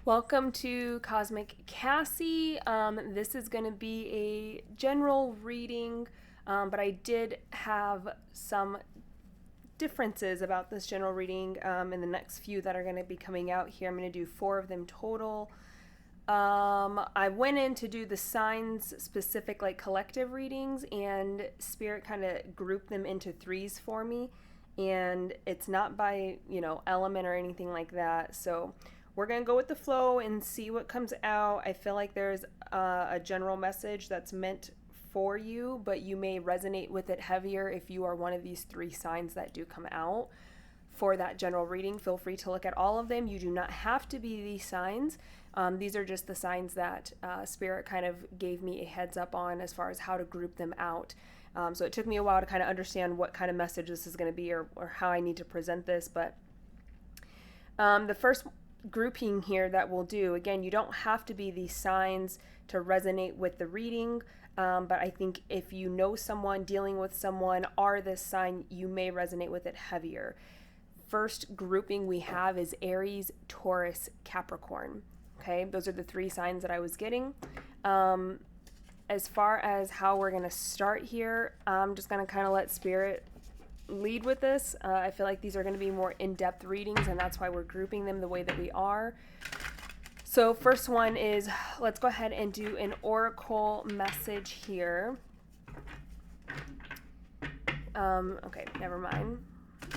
Welcome to Cosmic Cassie. This is going to be a general reading, but I did have some differences about this general reading in the next few that are going to be coming out here. I'm going to do 4 of them total. I went in to do the signs specific, like collective readings, and Spirit kind of grouped them into 3s for me, and it's not by, element or anything like that. So we're going to go with the flow and see what comes out. I feel like there's a general message that's meant for you, but you may resonate with it heavier if you are one of these 3 signs that do come out for that general reading. Feel free to look at all of them. You do not have to be these signs. These are just the signs that Spirit kind of gave me a heads up on as far as how to group them out. So it took me a while to kind of understand what kind of message this is going to be or how I need to present this. But the first grouping here that we'll do, again, you don't have to be these signs to resonate with the reading, but I think if you know someone, dealing with someone, are this sign, you may resonate with it heavier. First grouping we have is Aries, Taurus, Capricorn. Okay, those are the 3 signs that I was getting. As far as how we're going to start here, I'm just going to kind of let Spirit lead with this. I feel like these are going to be more in-depth readings, and that's why we're grouping them the way that we are. So first one is, let's go ahead and do an oracle message here. Okay, never mind.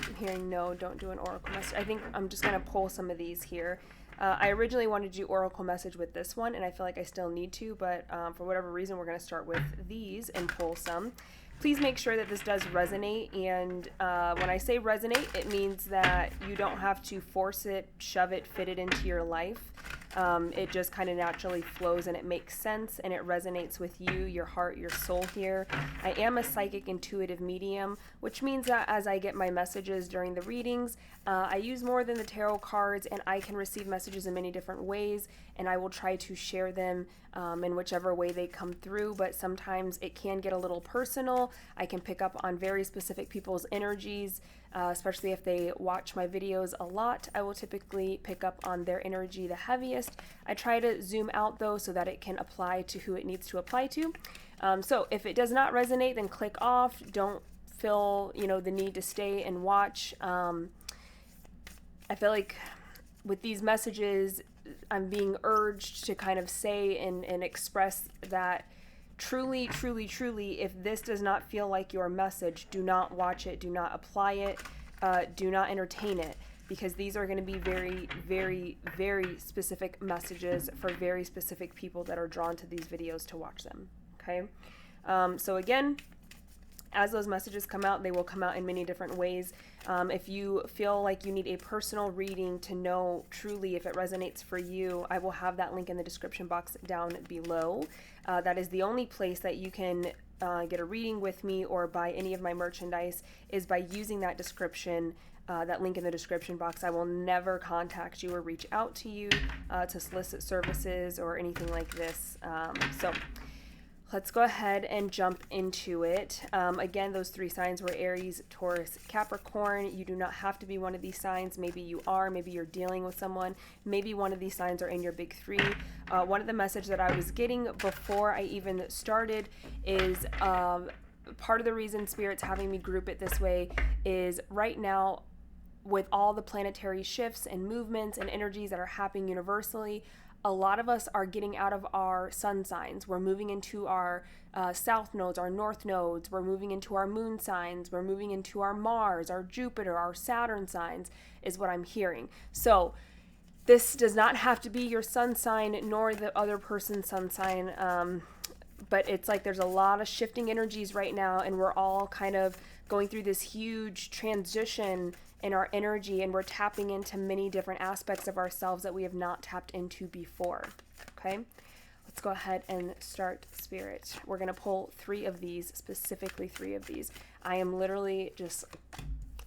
I'm hearing no, don't do an oracle message. I think I'm just going to pull some of these here. I originally wanted to do oracle message with this one, and I feel like I still need to, but for whatever reason, we're going to start with these and pull some. Please make sure that this does resonate, and when I say resonate, it means that you don't have to force it, shove it, fit it into your life. It just kind of naturally flows and it makes sense and it resonates with you, your heart, your soul here. I am a psychic intuitive medium, which means that as I get my messages during the readings, I use more than the tarot cards, and I can receive messages in many different ways, and I will try to share them in whichever way they come through, but sometimes it can get a little personal. I can pick up on very specific people's energies, especially if they watch my videos a lot. I will typically pick up on their energy the heaviest. I try to zoom out though so that it can apply to who it needs to apply to. So if it does not resonate, then click off. Don't feel the need to stay and watch. I feel like with these messages, I'm being urged to kind of say and express that truly, truly, truly, if this does not feel like your message, do not watch it, do not apply it, do not entertain it, because these are going to be very, very, very specific messages for very specific people that are drawn to these videos to watch them, okay? So again, as those messages come out, they will come out in many different ways. If you feel like you need a personal reading to know truly if it resonates for you, I will have that link in the description box down below. That is the only place that you can get a reading with me or buy any of my merchandise, is by using that description, that link in the description box. I will never contact you or reach out to you to solicit services or anything like this. So let's go ahead and jump into it. Again, those 3 signs were Aries, Taurus, Capricorn. You do not have to be one of these signs. Maybe you are. Maybe you're dealing with someone. Maybe one of these signs are in your big 3. One of the messages that I was getting before I even started is part of the reason Spirit's having me group it this way is right now, with all the planetary shifts and movements and energies that are happening universally, a lot of us are getting out of our sun signs. We're moving into our south nodes, our north nodes. We're moving into our moon signs. We're moving into our Mars, our Jupiter, our Saturn signs, is what I'm hearing. So this does not have to be your sun sign nor the other person's sun sign. But it's like there's a lot of shifting energies right now, and we're all kind of going through this huge transition in our energy, and we're tapping into many different aspects of ourselves that we have not tapped into before. Okay, let's go ahead and start, Spirit. We're going to pull 3 of these, specifically 3 of these. I am literally just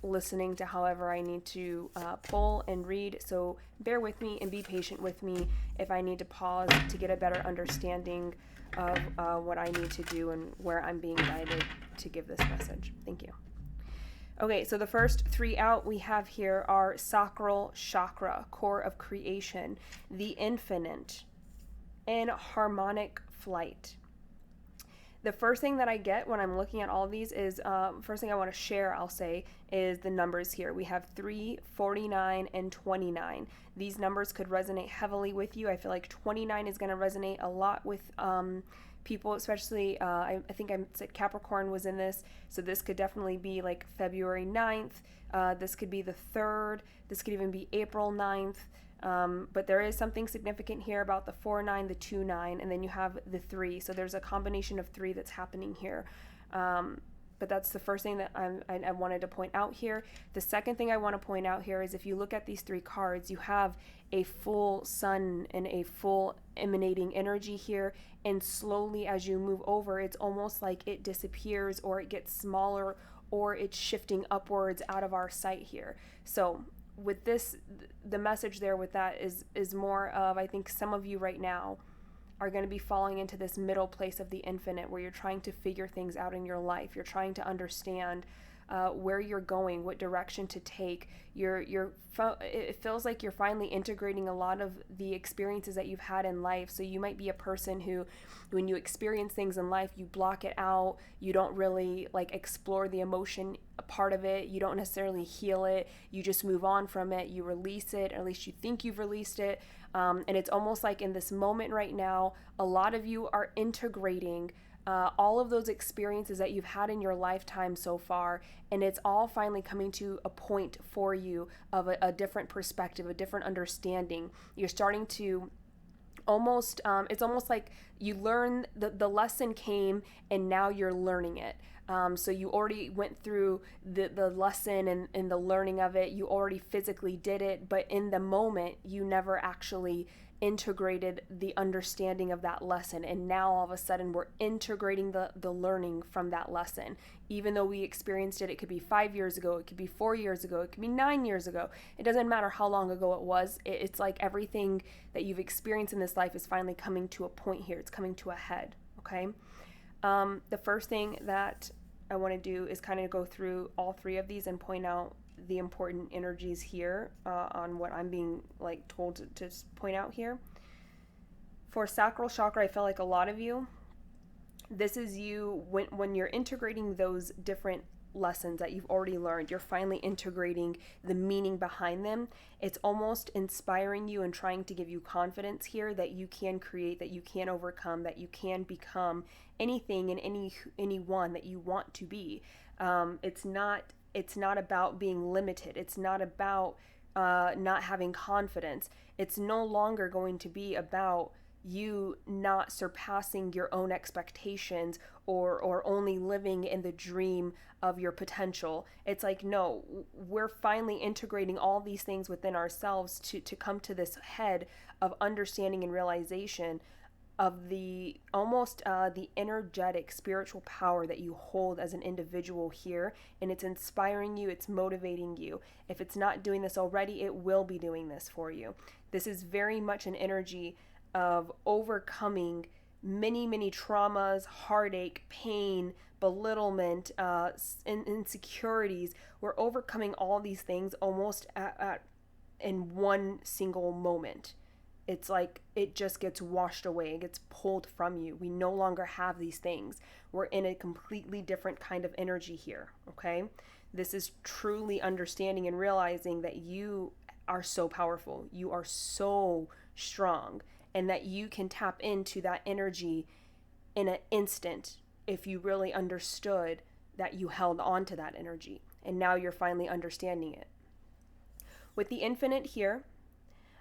listening to however I need to pull and read, so bear with me and be patient with me if I need to pause to get a better understanding of what I need to do and where I'm being guided to give this message. Thank you. Okay, so the first three out we have here are sacral chakra, core of creation, the infinite, and harmonic flight. The first thing that I get when I'm looking at all of these is, first thing I want to share, I'll say, is the numbers here. We have 3, 49, and 29. These numbers could resonate heavily with you. I feel like 29 is going to resonate a lot with people, especially, I think I said Capricorn was in this, so this could definitely be like February 9th. This could be the 3rd. This could even be April 9th. But there is something significant here about the 4-9, the 2-9, and then you have the 3. So there's a combination of 3 that's happening here. But that's the first thing that I wanted to point out here. The second thing I want to point out here is if you look at these 3 cards, you have a full sun and a full emanating energy here. And slowly as you move over, it's almost like it disappears or it gets smaller or it's shifting upwards out of our sight here. So with this, the message there with that is more of, I think some of you right now are going to be falling into this middle place of the infinite where you're trying to figure things out in your life. You're trying to understand where you're going, what direction to take. It feels like you're finally integrating a lot of the experiences that you've had in life. So you might be a person who, when you experience things in life, you block it out. You don't really like explore the emotion part of it. You don't necessarily heal it. You just move on from it. You release it, or at least you think you've released it. And it's almost like in this moment right now, a lot of you are integrating all of those experiences that you've had in your lifetime so far, and it's all finally coming to a point for you of a different perspective, a different understanding. You're starting to almost, it's almost like you learn, the lesson came and now you're learning it. So you already went through the lesson and the learning of it. You already physically did it, but in the moment, you never actually integrated the understanding of that lesson. And now all of a sudden we're integrating the learning from that lesson. Even though we experienced it, it could be 5 years ago, it could be 4 years ago, it could be 9 years ago. It doesn't matter how long ago it was. It's like everything that you've experienced in this life is finally coming to a point here. It's coming to a head, okay? The first thing that I want to do is kind of go through all 3 of these and point out the important energies here on what I'm being like told to point out here. For sacral chakra, I feel like a lot of you, this is you when you're integrating those different lessons that you've already learned, you're finally integrating the meaning behind them. It's almost inspiring you and trying to give you confidence here that you can create, that you can overcome, that you can become anything and anyone that you want to be. It's not about being limited. It's not about not having confidence. It's no longer going to be about you not surpassing your own expectations or only living in the dream of your potential. It's like, no, we're finally integrating all these things within ourselves to come to this head of understanding and realization of the almost the energetic spiritual power that you hold as an individual here, and it's inspiring you, it's motivating you. If it's not doing this already, it will be doing this for you. This is very much an energy of overcoming many traumas, heartache, pain, belittlement, insecurities. We're overcoming all these things almost in one single moment. It's like it just gets washed away. It gets pulled from you. We no longer have these things. We're in a completely different kind of energy here, okay? This is truly understanding and realizing that you are so powerful. You are so strong, and that you can tap into that energy in an instant if you really understood that you held on to that energy. And now you're finally understanding it. With the infinite here,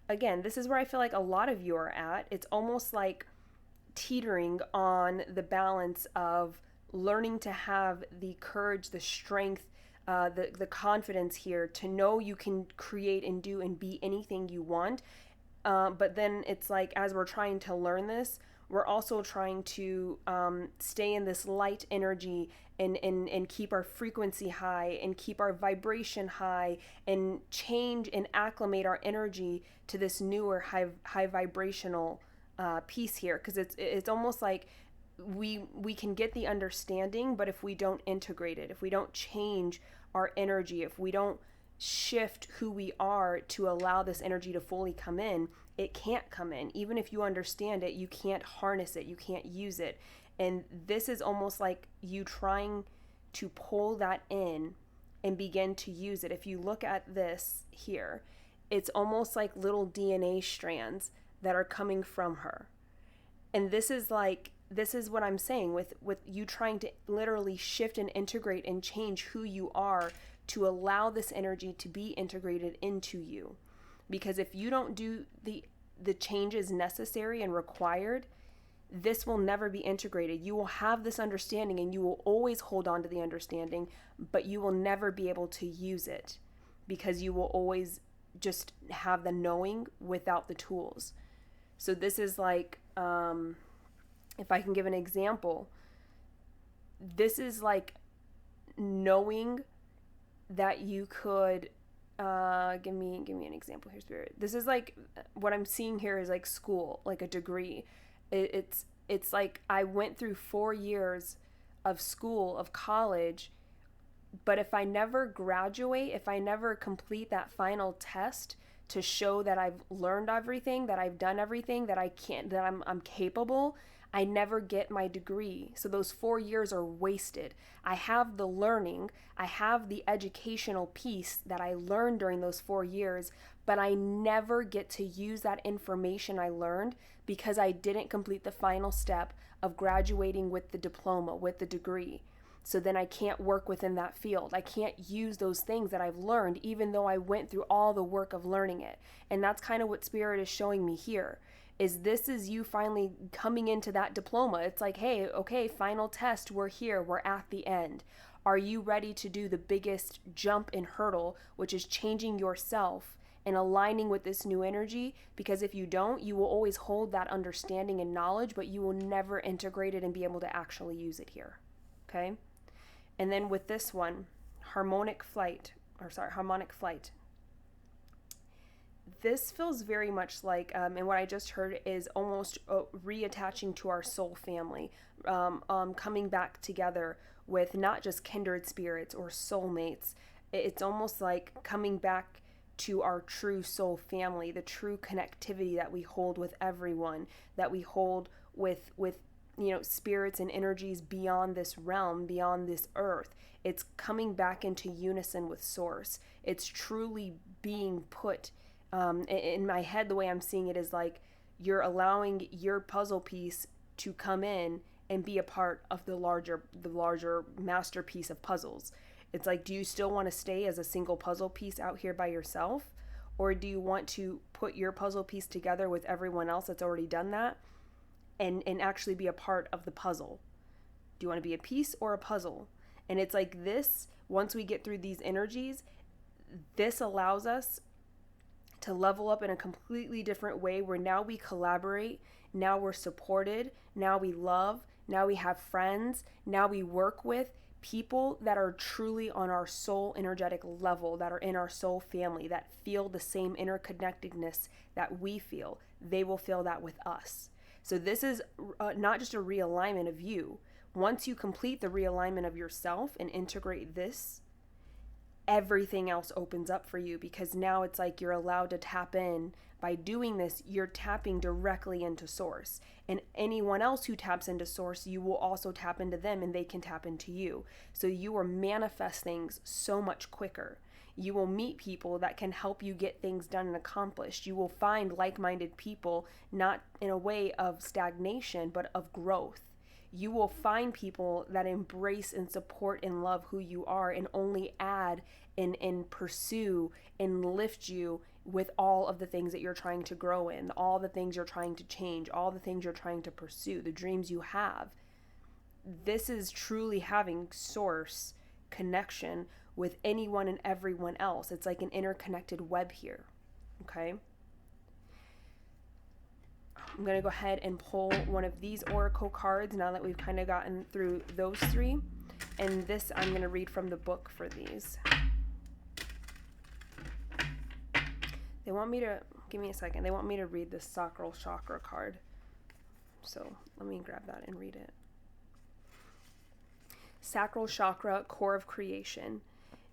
again, this is where I feel like a lot of you are at. It's almost like teetering on the balance of learning to have the courage, the strength, the confidence here to know you can create and do and be anything you want. But then it's like, as we're trying to learn this, we're also trying to stay in this light energy and keep our frequency high and keep our vibration high and change and acclimate our energy to this newer high vibrational piece here. Because it's almost like we can get the understanding, but if we don't integrate it, if we don't change our energy, if we don't shift who we are to allow this energy to fully come in, it can't come in. Even if you understand it, you can't harness it, you can't use it. And this is almost like you trying to pull that in and begin to use it. If you look at this here, it's almost like little DNA strands that are coming from her. And this is what I'm saying with you trying to literally shift and integrate and change who you are to allow this energy to be integrated into you. Because if you don't do the changes necessary and required, this will never be integrated. You will have this understanding and you will always hold on to the understanding, but you will never be able to use it because you will always just have the knowing without the tools. So this is like, if I can give an example, this is like knowing that you could, give me an example here, Spirit. This is like, what I'm seeing here is like school, like a degree. It's like I went through 4 years of school, of college, but if I never graduate, if I never complete that final test to show that I've learned everything, that I've done everything, that I'm capable, I never get my degree. So those 4 years are wasted. I have the learning, I have the educational piece that I learned during those 4 years, but I never get to use that information I learned because I didn't complete the final step of graduating with the diploma, with the degree. So then I can't work within that field. I can't use those things that I've learned, even though I went through all the work of learning it. And that's kind of what Spirit is showing me here. This is you finally coming into that diploma. It's like, hey, okay, final test, we're here, we're at the end. Are you ready to do the biggest jump and hurdle, which is changing yourself and aligning with this new energy? Because if you don't, you will always hold that understanding and knowledge, but you will never integrate it and be able to actually use it here. Okay? And then with this one, harmonic flight. This feels very much like, and what I just heard is almost reattaching to our soul family, coming back together with not just kindred spirits or soulmates. It's almost like coming back to our true soul family, the true connectivity that we hold with everyone, that we hold with spirits and energies beyond this realm, beyond this earth. It's coming back into unison with source. It's truly being put in my head. The way I'm seeing it is like you're allowing your puzzle piece to come in and be a part of the larger masterpiece of puzzles. It's like, do you still want to stay as a single puzzle piece out here by yourself? Or do you want to put your puzzle piece together with everyone else that's already done that and actually be a part of the puzzle? Do you want to be a piece or a puzzle? And it's like this, once we get through these energies, this allows us to level up in a completely different way where now we collaborate, now we're supported, now we love, now we have friends, now we work with people that are truly on our soul energetic level, that are in our soul family, that feel the same interconnectedness that we feel. They will feel that with us. So this is not just a realignment of you. Once you complete the realignment of yourself and integrate this, everything else opens up for you, because now it's like you're allowed to tap in. By doing this, you're tapping directly into source. And anyone else who taps into source, you will also tap into them and they can tap into you. So you will manifest things so much quicker. You will meet people that can help you get things done and accomplished. You will find like-minded people, not in a way of stagnation, but of growth. You will find people that embrace and support and love who you are and only add and pursue and lift you with all of the things that you're trying to grow in, all the things you're trying to change, all the things you're trying to pursue, the dreams you have. This is truly having source connection with anyone and everyone else. It's like an interconnected web here, okay? I'm going to go ahead and pull one of these oracle cards now that we've kind of gotten through those three. And this I'm going to read from the book for these. They want me to, give me a second, they want me to read the sacral chakra card. So let me grab that and read it. Sacral chakra, core of creation.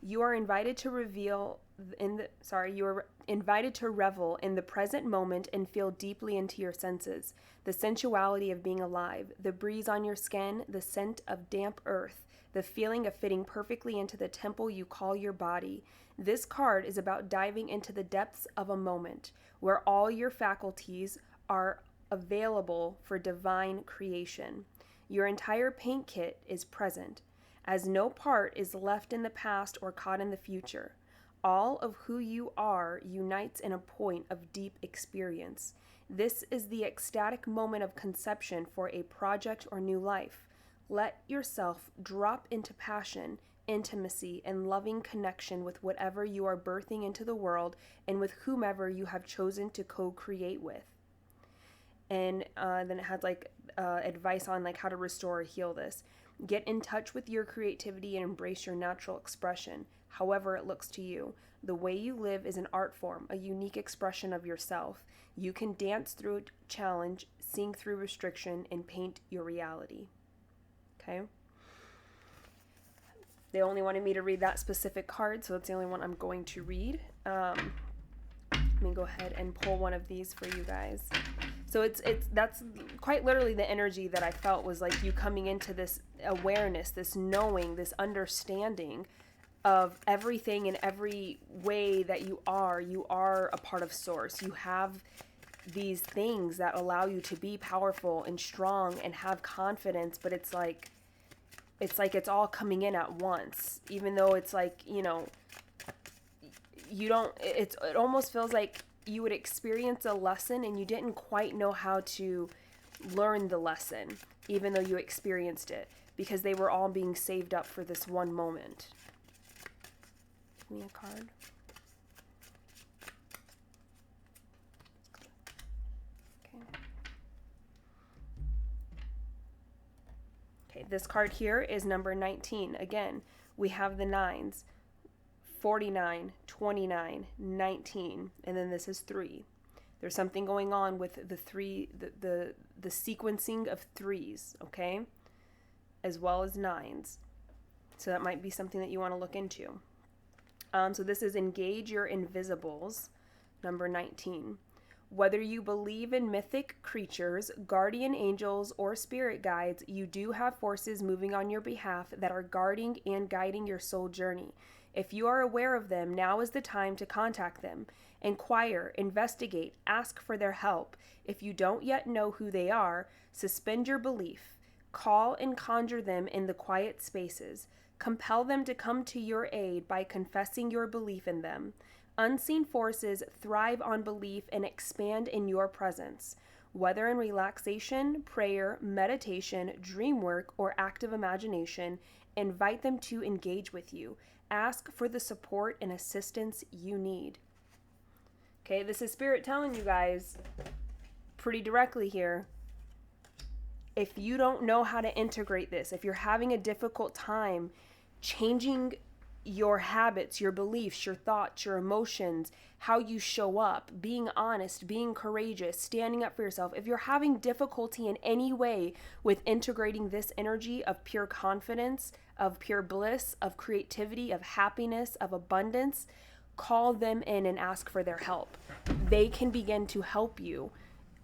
You are invited to you are invited to revel in the present moment and feel deeply into your senses, the sensuality of being alive, the breeze on your skin, the scent of damp earth, the feeling of fitting perfectly into the temple you call your body. This card is about diving into the depths of a moment where all your faculties are available for divine creation. Your entire paint kit is present, as no part is left in the past or caught in the future. All of who you are unites in a point of deep experience. This is the ecstatic moment of conception for a project or new life. Let yourself drop into passion, intimacy, and loving connection with whatever you are birthing into the world and with whomever you have chosen to co-create with. And then it had advice on how to restore or heal this. Get in touch with your creativity and embrace your natural expression, however it looks to you. The way you live is an art form, a unique expression of yourself. You can dance through challenge, sing through restriction, and paint your reality. Okay? They only wanted me to read that specific card, so that's the only one I'm going to read. Let me go ahead and pull one of these for you guys. So that's quite literally the energy that I felt was like you coming into this awareness, this knowing, this understanding of everything in every way that you are a part of source. You have these things that allow you to be powerful and strong and have confidence, but it's like it's all coming in at once, even though it's you don't, it almost feels like you would experience a lesson and you didn't quite know how to learn the lesson, even though you experienced it, because they were all being saved up for this one moment. Give me a card. Okay, this card here is number 19. Again, we have the 9s. 49, 29, 19, and then this is 3. There's something going on with the sequencing of 3s, okay? As well as 9s. So that might be something that you want to look into. So this is engage your invisibles, number 19. Whether you believe in mythic creatures, guardian angels, or spirit guides, you do have forces moving on your behalf that are guarding and guiding your soul journey. If you are aware of them, now is the time to contact them. Inquire, investigate, ask for their help. If you don't yet know who they are, suspend your belief. Call and conjure them in the quiet spaces. Compel them to come to your aid by confessing your belief in them. Unseen forces thrive on belief and expand in your presence. Whether in relaxation, prayer, meditation, dream work, or active imagination, invite them to engage with you. Ask for the support and assistance you need. Okay, this is Spirit telling you guys pretty directly here. If you don't know how to integrate this, if you're having a difficult time changing your habits, your beliefs, your thoughts, your emotions, how you show up, being honest, being courageous, standing up for yourself, if you're having difficulty in any way with integrating this energy of pure confidence, of pure bliss, of creativity, of happiness, of abundance, call them in and ask for their help. They can begin to help you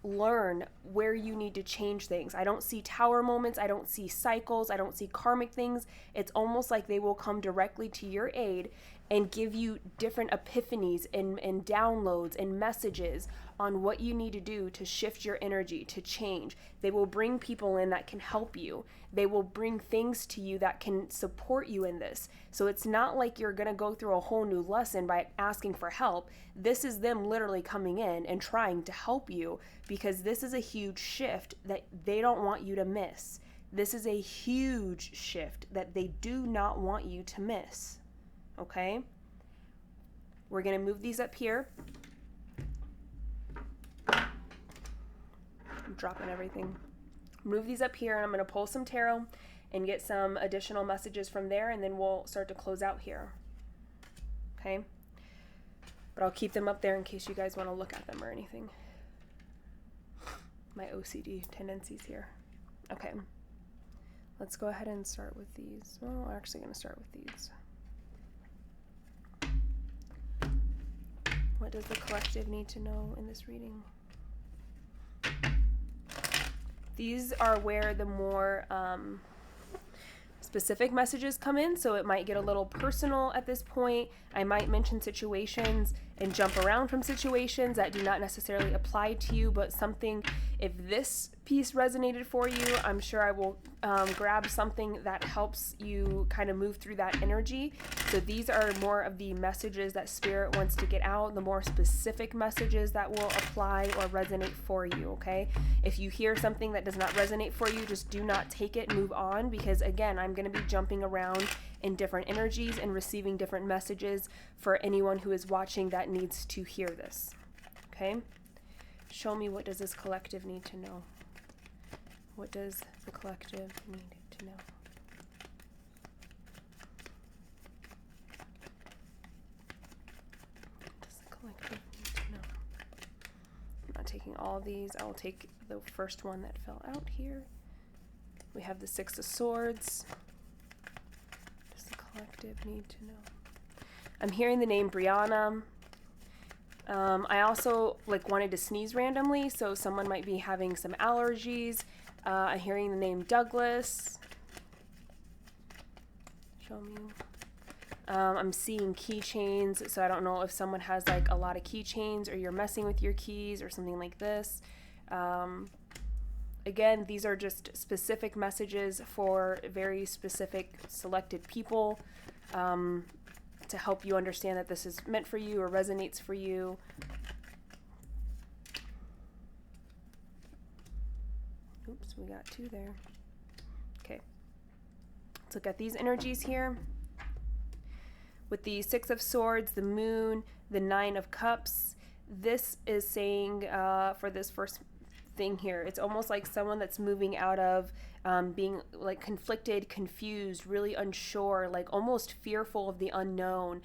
learn where you need to change things. I don't see tower moments. I don't see cycles. I don't see karmic things. It's almost like they will come directly to your aid and give you different epiphanies and downloads and messages on what you need to do to shift your energy, to change. They will bring people in that can help you. They will bring things to you that can support you in this. So it's not like you're going to go through a whole new lesson by asking for help. This is them literally coming in and trying to help you, because this is a huge shift that they don't want you to miss. This is a huge shift that they do not want you to miss. Okay? We're going to move these up here. I'm dropping everything. Move these up here, and I'm going to pull some tarot and get some additional messages from there, and then we'll start to close out here. Okay? But I'll keep them up there in case you guys want to look at them or anything. My OCD tendencies here. Okay. Let's go ahead and start with these. Well, we're actually going to start with these. does the collective need to know in this reading? These are where the more specific messages come in, so it might get a little personal at this point. I might mention situations and jump around from situations that do not necessarily apply to you, but something, if this piece resonated for you, I'm sure I will grab something that helps you kind of move through that energy. So these are more of the messages that Spirit wants to get out, the more specific messages that will apply or resonate for you, okay? If you hear something that does not resonate for you, just do not take it, move on, because again, I'm going to be jumping around in different energies and receiving different messages for anyone who is watching that needs to hear this, okay? Show me, what does this collective need to know? What does the collective need to know? What does the collective need to know? I'm not taking all of these. I will take the first one that fell out here. We have the Six of Swords. What does the collective need to know? I'm hearing the name Brianna. I also wanted to sneeze randomly, so someone might be having some allergies. I'm hearing the name Douglas. Show me. I'm seeing keychains, so I don't know if someone has a lot of keychains or you're messing with your keys or something like this. Again, these are just specific messages for very specific selected people. To help you understand that this is meant for you or resonates for you. Oops, we got two there. Okay. Let's look at these energies here. With the Six of Swords, the Moon, the Nine of Cups, this is saying for this first thing here, it's almost like someone that's moving out of being conflicted, confused, really unsure, almost fearful of the unknown.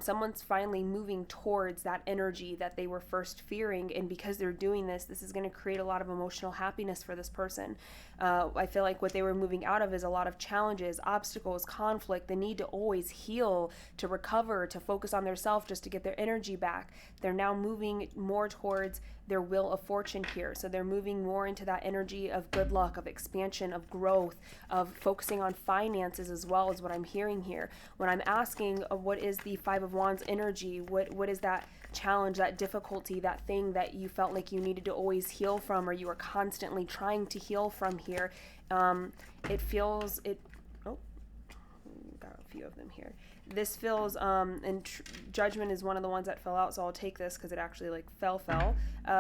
Someone's finally moving towards that energy that they were first fearing, and because they're doing this, this is going to create a lot of emotional happiness for this person. I feel like what they were moving out of is a lot of challenges, obstacles, conflict, the need to always heal, to recover, to focus on their self just to get their energy back. They're now moving more towards their wheel of fortune here. So they're moving more into that energy of good luck, of expansion, of growth, of focusing on finances as well, is what I'm hearing here. When I'm asking what is the Five of Wands energy, what is that challenge, that difficulty, that thing that you felt like you needed to always heal from, or you were constantly trying to heal from here, it feels, got a few of them here. This feels, and Judgment is one of the ones that fell out, so I'll take this because it actually fell.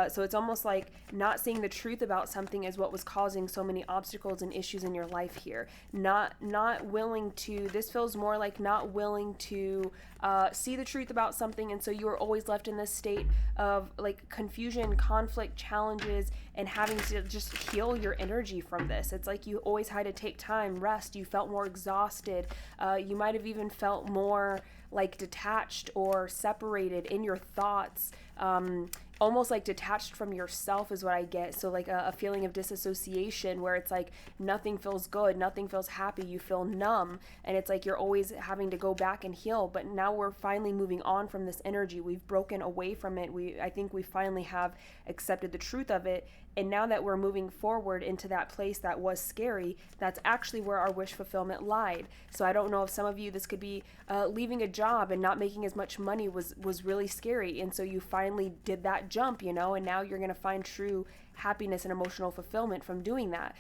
So it's almost like not seeing the truth about something is what was causing so many obstacles and issues in your life here. Not willing to, this feels more like not willing to see the truth about something, and so you were always left in this state of confusion, conflict, challenges, and having to just heal your energy from this. It's like you always had to take time, rest, you felt more exhausted, you might have even felt more detached or separated in your thoughts, almost detached from yourself is what I get. So a feeling of disassociation where it's nothing feels good, nothing feels happy, you feel numb, and it's you're always having to go back and heal. But now we're finally moving on from this energy. We've broken away from it. I think we finally have accepted the truth of it. And now that we're moving forward into that place that was scary, that's actually where our wish fulfillment lied. So I don't know if some of you, this could be leaving a job and not making as much money was really scary. And so you finally did that jump, and now you're going to find true happiness and emotional fulfillment from doing that.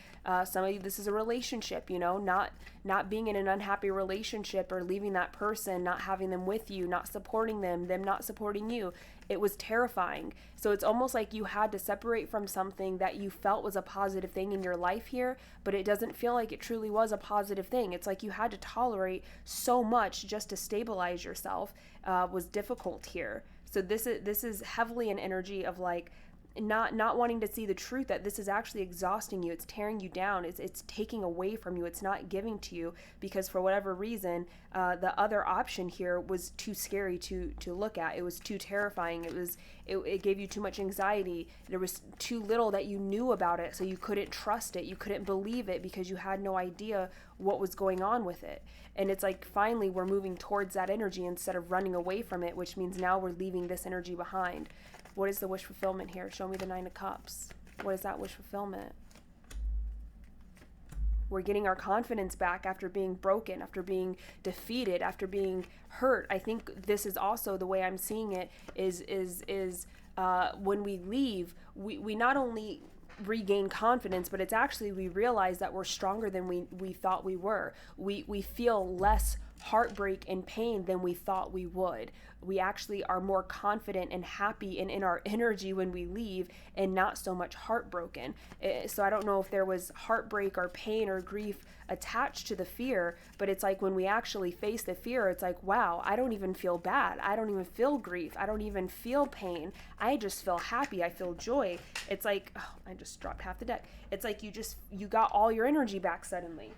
Some of you, this is a relationship, not being in an unhappy relationship or leaving that person, not having them with you, not supporting them not supporting you. It was terrifying. So it's almost like you had to separate from something that you felt was a positive thing in your life here, but it doesn't feel like it truly was a positive thing. It's like you had to tolerate so much just to stabilize yourself, was difficult here. So this is heavily an energy of not wanting to see the truth that this is actually exhausting you. It's tearing you down. It's taking away from you. It's not giving to you because for whatever reason, the other option here was too scary to look at. It was too terrifying. It gave you too much anxiety. There was too little that you knew about it, so you couldn't trust it. You couldn't believe it because you had no idea what was going on with it. And it's like finally we're moving towards that energy instead of running away from it, which means now we're leaving this energy behind. What is the wish fulfillment here? Show me the 9 of Cups. What is that wish fulfillment? We're getting our confidence back after being broken, after being defeated, after being hurt. I think this is also the way I'm seeing it is when we leave, we not only regain confidence, but it's actually we realize that we're stronger than we thought we were. We feel less heartbreak and pain than we thought we would. We actually are more confident and happy and in our energy when we leave and not so much heartbroken. So I don't know if there was heartbreak or pain or grief attached to the fear, but it's like when we actually face the fear, it's like, wow, I don't even feel bad. I don't even feel grief. I don't even feel pain. I just feel happy. I feel joy. It's like, oh, I just dropped half the deck. It's like you got all your energy back suddenly.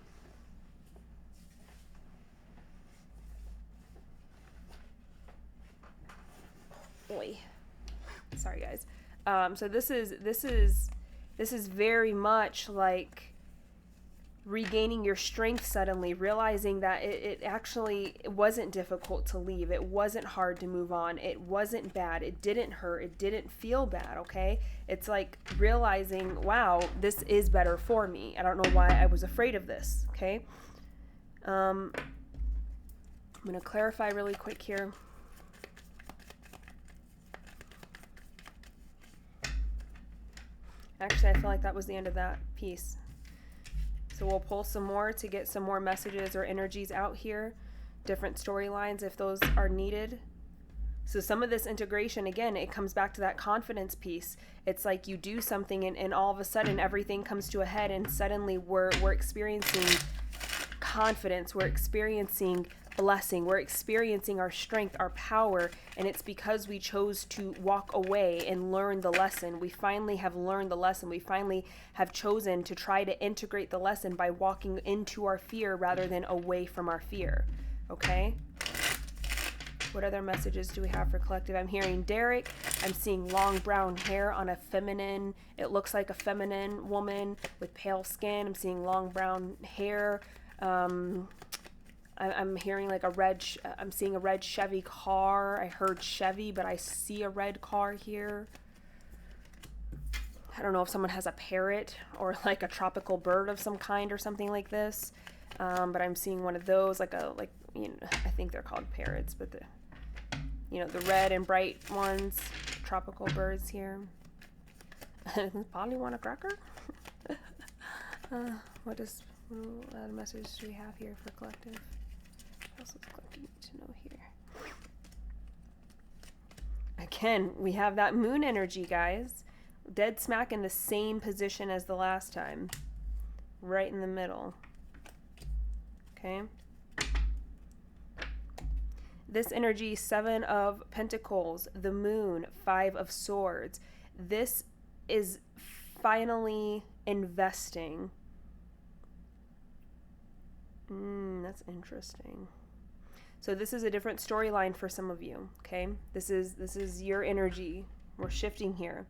Oy. Sorry guys. So this is very much like regaining your strength suddenly, realizing that it actually wasn't difficult to leave. It wasn't hard to move on. It wasn't bad. It didn't hurt. It didn't feel bad, okay? It's like realizing, wow, this is better for me. I don't know why I was afraid of this, okay? I'm going to clarify really quick here. Actually, I feel like that was the end of that piece. So we'll pull some more to get some more messages or energies out here, different storylines if those are needed. So some of this integration, again, it comes back to that confidence piece. It's like you do something and all of a sudden everything comes to a head and suddenly we're experiencing confidence, we're experiencing blessing, we're experiencing our strength, our power, and it's because we chose to walk away and learn the lesson. We finally have learned the lesson. We finally have chosen to try to integrate the lesson by walking into our fear rather than away from our fear. Okay? What other messages do we have for collective? I'm hearing Derek. I'm seeing long brown hair on a feminine, it looks like a feminine woman with pale skin. I'm seeing long brown hair. I'm hearing like I'm seeing a red Chevy car. I heard Chevy, but I see a red car here. I don't know if someone has a parrot or like a tropical bird of some kind or something like this. But I'm seeing one of those, I think they're called parrots, but the red and bright ones, tropical birds here. Polly want a cracker? What message do we have here for collective? What else is collective need to know here? Again, we have that moon energy, guys. Dead smack in the same position as the last time. Right in the middle. Okay? This energy, 7 of Pentacles, the moon, 5 of Swords. This is finally investing. That's interesting. So this is a different storyline for some of you, okay? This is your energy. We're shifting here.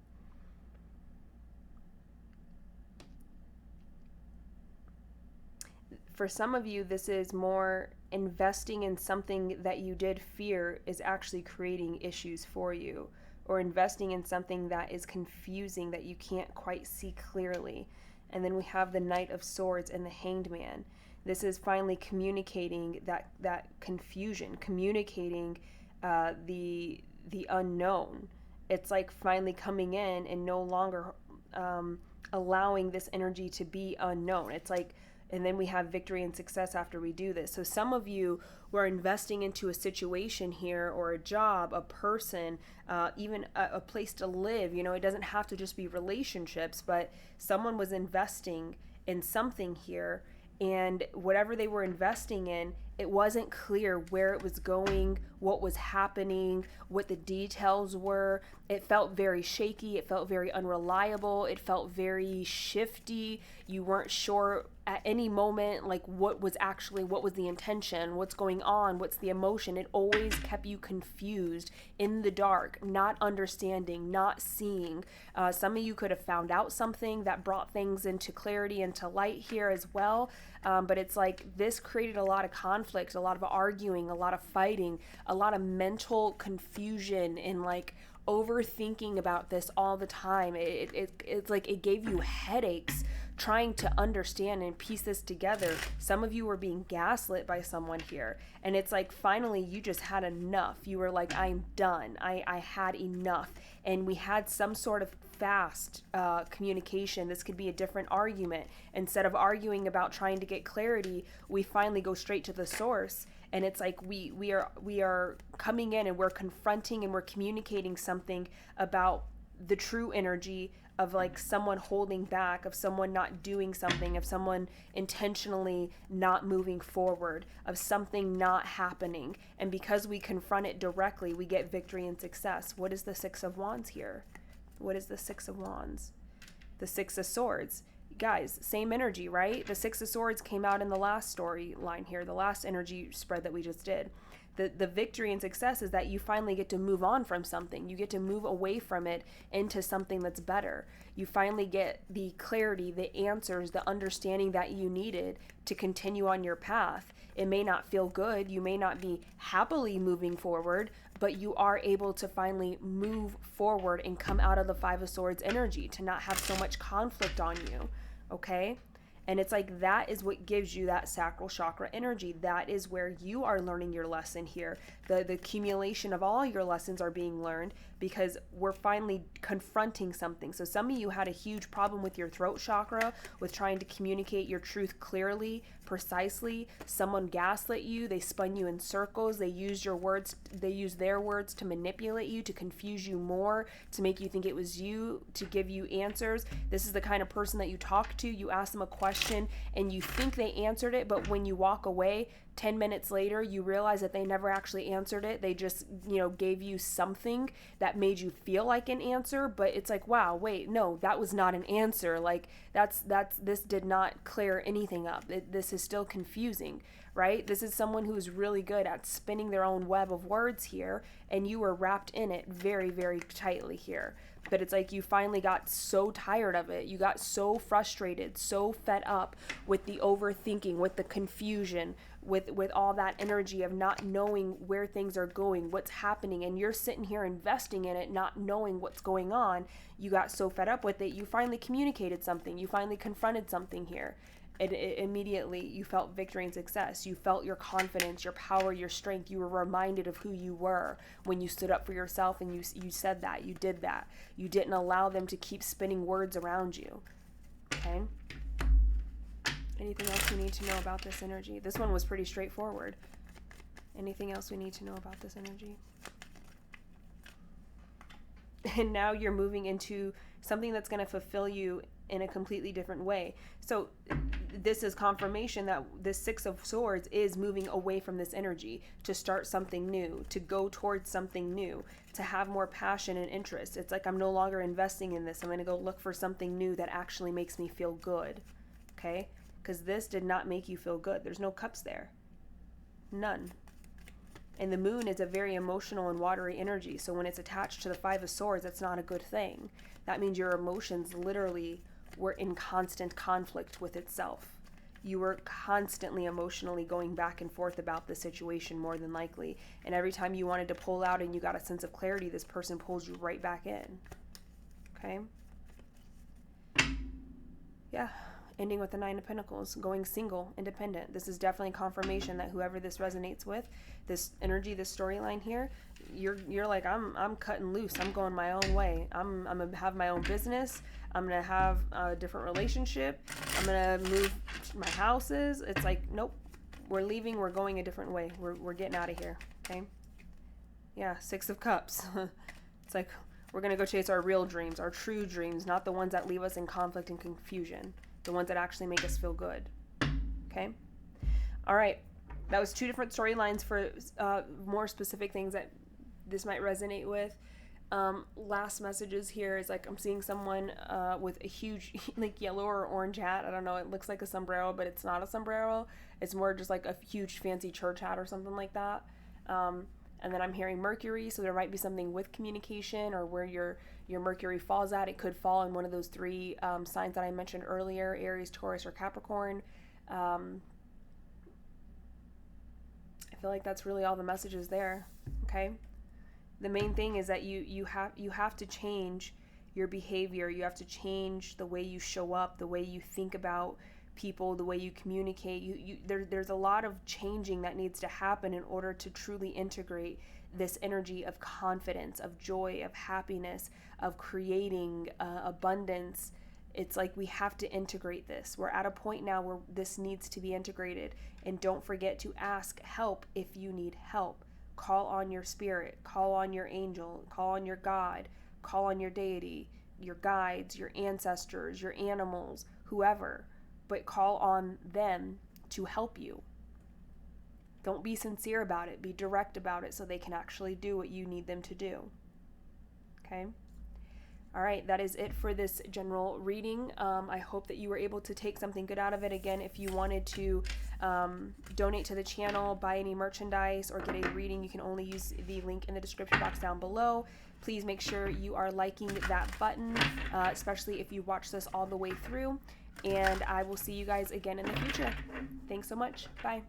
For some of you, this is more investing in something that you did fear is actually creating issues for you, or investing in something that is confusing that you can't quite see clearly. And then we have the Knight of Swords and the Hanged Man. This is finally communicating that confusion, communicating the unknown. It's like finally coming in and no longer allowing this energy to be unknown. It's like, and then we have victory and success after we do this. So some of you were investing into a situation here, or a job, a person, even a place to live. It doesn't have to just be relationships, but someone was investing in something here, and whatever they were investing in, it wasn't clear where it was going, what was happening, what the details were. It felt very shaky. It felt very unreliable. It felt very shifty. You weren't sure at any moment, like, what was the intention, what's going on, what's the emotion. It always kept you confused, in the dark, not understanding, not seeing. Some of you could have found out something that brought things into clarity, into light here as well. But it's like this created a lot of conflict, a lot of arguing, a lot of fighting, a lot of mental confusion, and like overthinking about this all the time. It's like it gave you headaches trying to understand and piece this together. Some of you were being gaslit by someone here, and it's like finally you just had enough. You were like, I'm done. I had enough. And we had some sort of fast communication. This could be a different argument. Instead of arguing about trying to get clarity, we finally go straight to the source. And it's like we are coming in and we're confronting and we're communicating something about the true energy of like someone holding back, of someone not doing something, of someone intentionally not moving forward, of something not happening. And because we confront it directly, we get victory and success. What is the Six of Wands here? What is the Six of Wands? The Six of Swords. Guys, same energy, right? The Six of Swords came out in the last storyline here, the last energy spread that we just did. The victory and success is that you finally get to move on from something. You get to move away from it into something that's better. You finally get the clarity, the answers, the understanding that you needed to continue on your path. It may not feel good. You may not be happily moving forward, but you are able to finally move forward and come out of the Five of Swords energy, to not have so much conflict on you, okay? And it's like that is what gives you that sacral chakra energy. That is where you are learning your lesson here. The accumulation of all your lessons are being learned because we're finally confronting something. So some of you had a huge problem with your throat chakra, with trying to communicate your truth clearly, precisely. Someone gaslit you. They spun you in circles. They used your words. They used their words to manipulate you, to confuse you more, to make you think it was you, to give you answers. This is the kind of person that you talk to. You ask them a question and you think they answered it, but when you walk away 10 minutes later, you realize that they never actually answered it. They just, gave you something that made you feel like an answer, but it's like, wow, wait, no, that was not an answer. Like this did not clear anything up. This is still confusing, right? This is someone who is really good at spinning their own web of words here, and you were wrapped in it very, very tightly here. But it's like you finally got so tired of it. You got so frustrated, so fed up with the overthinking, with the confusion, with all that energy of not knowing where things are going, what's happening, and you're sitting here investing in it, not knowing what's going on. You got so fed up with it, you finally communicated something. You finally confronted something here. Immediately you felt victory and success. You felt your confidence, your power, your strength. You were reminded of who you were when you stood up for yourself and you said that, you did that. You didn't allow them to keep spinning words around you. Okay? Anything else we need to know about this energy? This one was pretty straightforward. Anything else we need to know about this energy? And now you're moving into something that's going to fulfill you in a completely different way. So this is confirmation that this Six of Swords is moving away from this energy to start something new, to go towards something new, to have more passion and interest. It's like, I'm no longer investing in this. I'm going to go look for something new that actually makes me feel good. Okay? Because this did not make you feel good. There's no cups there. None. And the moon is a very emotional and watery energy. So when it's attached to the Five of Swords, that's not a good thing. That means your emotions literally were in constant conflict with itself. You were constantly emotionally going back and forth about the situation, more than likely. And every time you wanted to pull out and you got a sense of clarity, this person pulls you right back in. Okay? Yeah. Ending with the Nine of Pentacles, going single, independent. This is definitely confirmation that whoever this resonates with, this energy, this storyline here, you're like, I'm cutting loose. I'm going my own way. I'm gonna have my own business. I'm gonna have a different relationship. I'm gonna move my houses. It's like, nope, we're leaving. We're going a different way. We're getting out of here. Okay. Yeah. Six of Cups. It's like, we're gonna go chase our real dreams, our true dreams, not the ones that leave us in conflict and confusion. The ones that actually make us feel good. Okay? All right. that was 2 different storylines for more specific things that this might resonate with. Last messages here is like I'm seeing someone with a huge like yellow or orange hat. I don't know, it looks like a sombrero, but it's not a sombrero. It's more just like a huge fancy church hat or something like that. And then I'm hearing Mercury, so there might be something with communication or where your Mercury falls at. It could fall in one of those 3 signs that I mentioned earlier, Aries, Taurus, or Capricorn. I feel like that's really all the messages there. Okay. The main thing is that you have to change your behavior. You have to change the way you show up, the way you think about people, the way you communicate. There's a lot of changing that needs to happen in order to truly integrate this energy of confidence, of joy, of happiness, of creating abundance. It's like we have to integrate this. We're at a point now where this needs to be integrated. And don't forget to ask help if you need help. Call on your spirit, call on your angel, call on your God, call on your deity, your guides, your ancestors, your animals, whoever, but call on them to help you. Don't be sincere about it, be direct about it so they can actually do what you need them to do. Okay? All right, that is it for this general reading. I hope that you were able to take something good out of it. Again, if you wanted to donate to the channel, buy any merchandise, or get a reading, you can only use the link in the description box down below. Please make sure you are liking that button, especially if you watch this all the way through. And I will see you guys again in the future. Thanks so much. Bye.